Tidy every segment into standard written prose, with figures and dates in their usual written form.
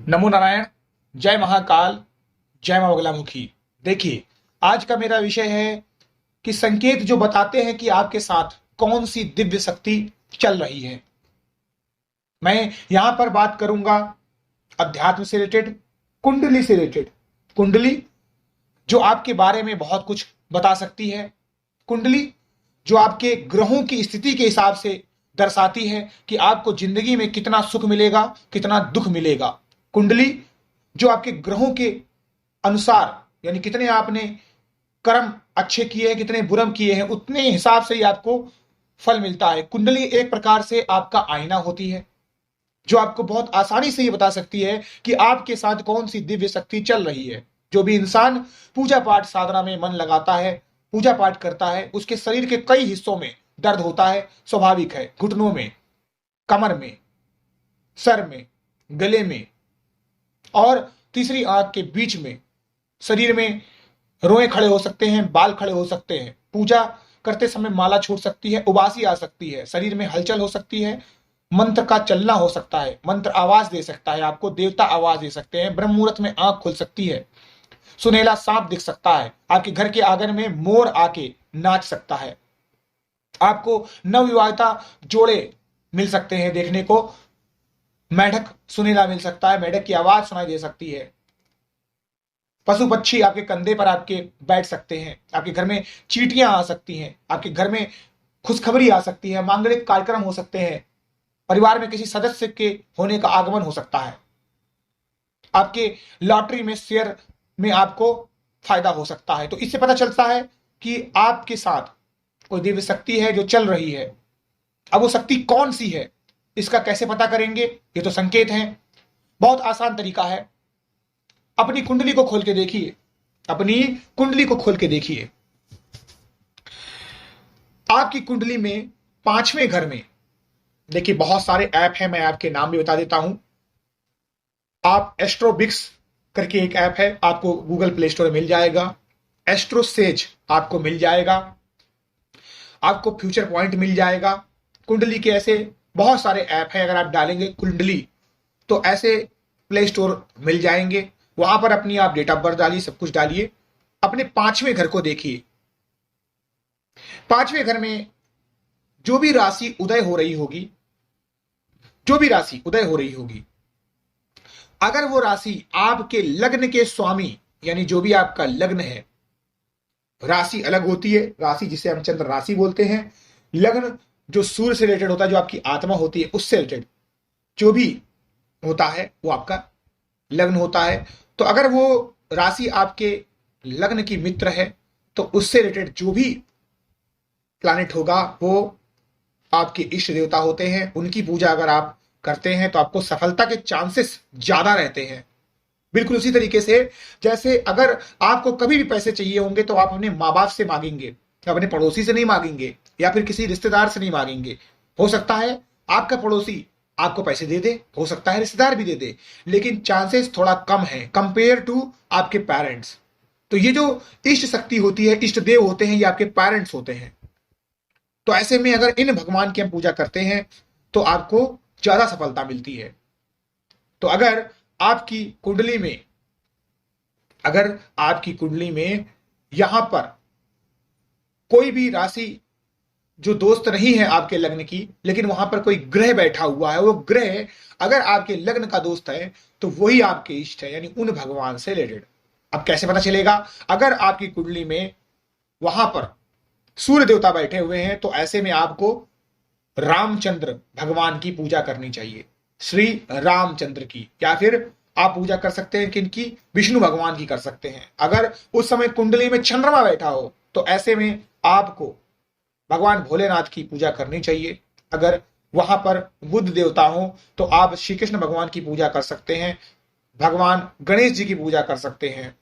नमो नारायण। जय महाकाल। जय मां बगलामुखी। देखिए, आज का मेरा विषय है कि संकेत जो बताते हैं कि आपके साथ कौन सी दिव्य शक्ति चल रही है। मैं यहां पर बात करूंगा अध्यात्म से रिलेटेड, कुंडली से रिलेटेड। कुंडली जो आपके बारे में बहुत कुछ बता सकती है। कुंडली जो आपके ग्रहों की स्थिति के हिसाब से दर्शाती है कि आपको जिंदगी में कितना सुख मिलेगा, कितना दुख मिलेगा। कुंडली जो आपके ग्रहों के अनुसार, यानी कितने आपने कर्म अच्छे किए हैं, कितने बुरम किए हैं, उतने हिसाब से ही आपको फल मिलता है। कुंडली एक प्रकार से आपका आईना होती है जो आपको बहुत आसानी से ये बता सकती है कि आपके साथ कौन सी दिव्य शक्ति चल रही है। जो भी इंसान पूजा पाठ साधना में मन लगाता है, पूजा पाठ करता है, उसके शरीर के कई हिस्सों में दर्द होता है। स्वाभाविक है, घुटनों में, कमर में, सर में, गले में और तीसरी आंख के बीच में, शरीर में रोए खड़े हो सकते हैं, बाल खड़े हो सकते हैं। पूजा करते समय माला छूट सकती है, उबासी आ सकती है, शरीर में हलचल हो सकती है, मंत्र का चलना हो सकता है, मंत्र आवाज दे सकता है, आपको देवता आवाज दे सकते हैं, ब्रह्म मुहूर्त में आंख खुल सकती है, सुनहला सांप दिख सकता है, आपके घर के आंगन में मोर आके नाच सकता है, आपको नवविवाहिता जोड़े मिल सकते हैं देखने को, मेढक सुनहला मिल सकता है, मेढक की आवाज सुनाई दे सकती है, पशु पक्षी आपके कंधे पर आपके बैठ सकते हैं, आपके घर में चींटियां आ सकती हैं, आपके घर में खुशखबरी आ सकती है, मांगलिक कार्यक्रम हो सकते हैं, परिवार में किसी सदस्य के होने का आगमन हो सकता है, आपके लॉटरी में शेयर में आपको फायदा हो सकता है। तो इससे पता चलता है कि आपके साथ कोई दिव्य शक्ति है जो चल रही है। अब वो शक्ति कौन सी है, इसका कैसे पता करेंगे? ये तो संकेत है। बहुत आसान तरीका है। अपनी कुंडली को खोल के देखिए, अपनी कुंडली को खोल के देखिए। आपकी कुंडली में पांचवें घर में देखिए बहुत सारे ऐप हैं, मैं आपके नाम भी बता देता हूं। आप एस्ट्रोबिक्स करके एक ऐप है, आपको गूगल प्ले स्टोर में मिल जाएगा। एस्ट्रोसेज आपको मिल जाएगा, आपको फ्यूचर पॉइंट मिल जाएगा। कुंडली के ऐसे बहुत सारे ऐप हैं, अगर आप डालेंगे कुंडली तो ऐसे प्ले स्टोर मिल जाएंगे। वहां पर अपनी आप डेट ऑफ बर्थ डालिए, सब कुछ डालिए, अपने पांचवें घर को देखिए। पांचवें घर में जो भी राशि उदय हो रही होगी, जो भी राशि उदय हो रही होगी, अगर वो राशि आपके लग्न के स्वामी, यानी जो भी आपका लग्न है, राशि अलग होती है, राशि जिसे हम चंद्र राशि बोलते हैं, लग्न जो सूर्य से रिलेटेड होता है, जो आपकी आत्मा होती है उससे रिलेटेड जो भी होता है वो आपका लग्न होता है। तो अगर वो राशि आपके लग्न की मित्र है तो उससे रिलेटेड जो भी प्लैनेट होगा वो आपके इष्ट देवता होते हैं। उनकी पूजा अगर आप करते हैं तो आपको सफलता के चांसेस ज्यादा रहते हैं। बिल्कुल उसी तरीके से जैसे अगर आपको कभी भी पैसे चाहिए होंगे तो आप अपने माँ बाप से मांगेंगे, अपने पड़ोसी से नहीं मांगेंगे या फिर किसी रिश्तेदार से नहीं मांगेंगे। हो सकता है आपका पड़ोसी आपको पैसे दे दे, हो सकता है रिश्तेदार भी दे दे, लेकिन चांसेस थोड़ा कम है कंपेयर टू आपके पेरेंट्स। तो ये जो इष्ट शक्ति होती है, इष्ट देव होते हैं, ये आपके पेरेंट्स होते हैं। तो ऐसे में अगर इन भगवान की हम पूजा करते हैं तो आपको ज्यादा सफलता मिलती है। तो अगर आपकी कुंडली में, अगर आपकी कुंडली में यहां पर कोई भी राशि जो दोस्त नहीं है आपके लग्न की, लेकिन वहां पर कोई ग्रह बैठा हुआ है, वो ग्रह अगर आपके लग्न का दोस्त है तो वही आपके इष्ट है, यानी उन भगवान से रिलेटेड। अब कैसे पता चलेगा? अगर आपकी कुंडली में वहां पर सूर्य देवता बैठे हुए हैं तो ऐसे में आपको रामचंद्र भगवान की पूजा करनी चाहिए, श्री रामचंद्र की, या फिर आप पूजा कर सकते हैं किनकी? विष्णु भगवान की कर सकते हैं। अगर उस समय कुंडली में चंद्रमा बैठा हो तो ऐसे में आपको भगवान भोलेनाथ की पूजा करनी चाहिए। अगर वहां पर बुद्ध देवता हो तो आप श्री कृष्ण भगवान की पूजा कर सकते हैं, भगवान गणेश जी की पूजा कर सकते हैं,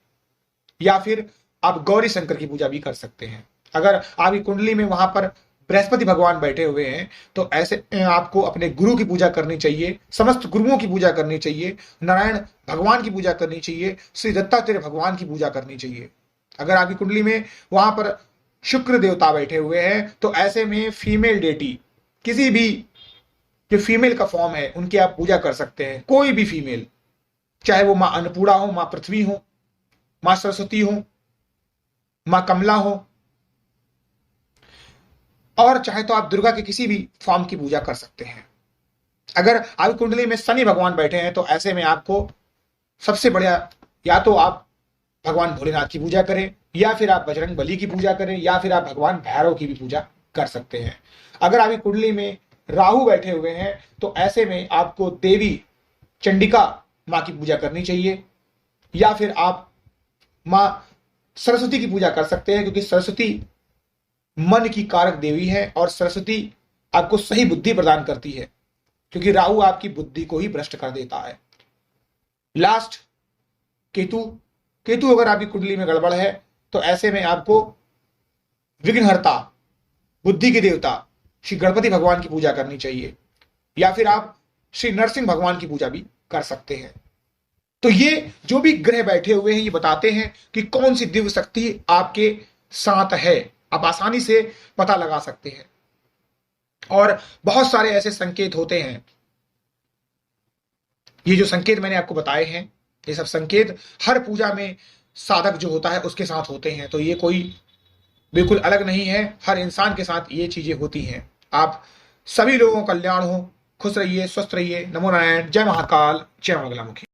या फिर आप गौरी शंकर की पूजा भी कर सकते हैं। अगर आपकी कुंडली में वहां पर बृहस्पति भगवान बैठे हुए हैं तो ऐसे आपको अपने गुरु की पूजा करनी चाहिए, समस्त गुरुओं की पूजा करनी चाहिए, नारायण भगवान की पूजा करनी चाहिए, श्री दत्तात्रेय भगवान की पूजा करनी चाहिए। अगर आपकी कुंडली में वहां पर शुक्र देवता बैठे हुए हैं तो ऐसे में फीमेल डेटी, किसी भी जो फीमेल का फॉर्म है उनकी आप पूजा कर सकते हैं। कोई भी फीमेल, चाहे वो मां अन्नपूर्णा हो, मां पृथ्वी हो, मां सरस्वती हो, मां कमला हो, और चाहे तो आप दुर्गा के किसी भी फॉर्म की पूजा कर सकते हैं। अगर आपकी कुंडली में शनि भगवान बैठे हैं तो ऐसे में आपको सबसे बढ़िया, या तो आप भगवान भोलेनाथ की पूजा करें, या फिर आप बजरंग बली की पूजा करें, या फिर आप भगवान भैरव की भी पूजा कर सकते हैं। अगर आपकी कुंडली में राहु बैठे हुए हैं तो ऐसे में आपको देवी चंडिका मां की पूजा करनी चाहिए, या फिर आप मां सरस्वती की पूजा कर सकते हैं, क्योंकि सरस्वती मन की कारक देवी है और सरस्वती आपको सही बुद्धि प्रदान करती है, क्योंकि राहु आपकी बुद्धि को ही भ्रष्ट कर देता है। लास्ट, केतु। केतु अगर आपकी कुंडली में गड़बड़ है तो ऐसे में आपको विघ्नहर्ता, बुद्धि के देवता श्री गणपति भगवान की पूजा करनी चाहिए, या फिर आप श्री नरसिंह भगवान की पूजा भी कर सकते हैं। तो ये जो भी ग्रह बैठे हुए हैं ये बताते हैं कि कौन सी दिव्य शक्ति आपके साथ है, आप आसानी से पता लगा सकते हैं। और बहुत सारे ऐसे संकेत होते हैं, ये जो संकेत मैंने आपको बताए हैं, ये सब संकेत हर पूजा में साधक जो होता है उसके साथ होते हैं, तो ये कोई बिल्कुल अलग नहीं है, हर इंसान के साथ ये चीजें होती हैं। आप सभी लोगों का कल्याण हो, खुश रहिए, स्वस्थ रहिए। नमो नारायण, जय महाकाल, जय मंगलामुखी।